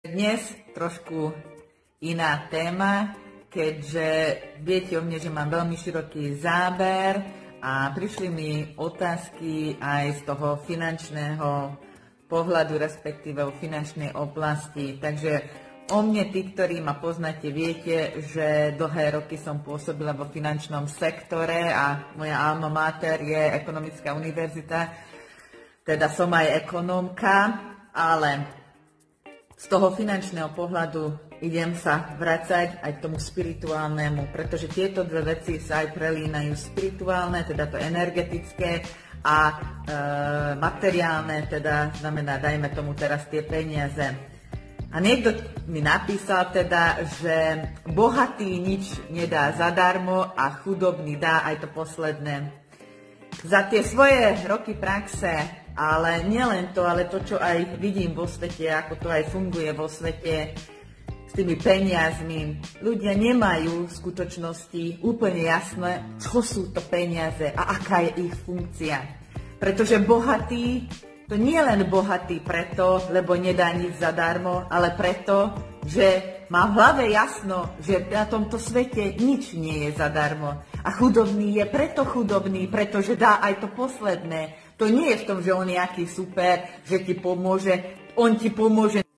Dnes trošku iná téma, keďže viete o mne, že mám veľmi široký záber a prišli mi otázky aj z toho finančného pohľadu, respektíve o finančnej oblasti. Takže o mne, tí, ktorí ma poznáte, viete, že dlhé roky som pôsobila vo finančnom sektore a moja alma mater je Ekonomická univerzita, teda som aj ekonómka, ale z toho finančného pohľadu idem sa vracať aj k tomu spirituálnemu, pretože tieto dve veci sa aj prelínajú. Spirituálne, teda to energetické, a materiálne, teda znamená, dajme tomu teraz tie peniaze. A niekto mi napísal teda, že bohatý nič nedá zadarmo a chudobný dá aj to posledné. Za tie svoje roky praxe, ale nielen to, ale to, čo aj vidím vo svete, ako to aj funguje vo svete s tými peniazmi. Ľudia nemajú v skutočnosti úplne jasné, čo sú to peniaze a aká je ich funkcia. Pretože bohatý, to nie len bohatý preto, lebo nedá nič zadarmo, ale preto, že má v hlave jasno, že na tomto svete nič nie je zadarmo. A chudobný je preto chudobný, pretože dá aj to posledné. To nie je v tom, že on je nejaký super, že ti pomôže, on ti pomôže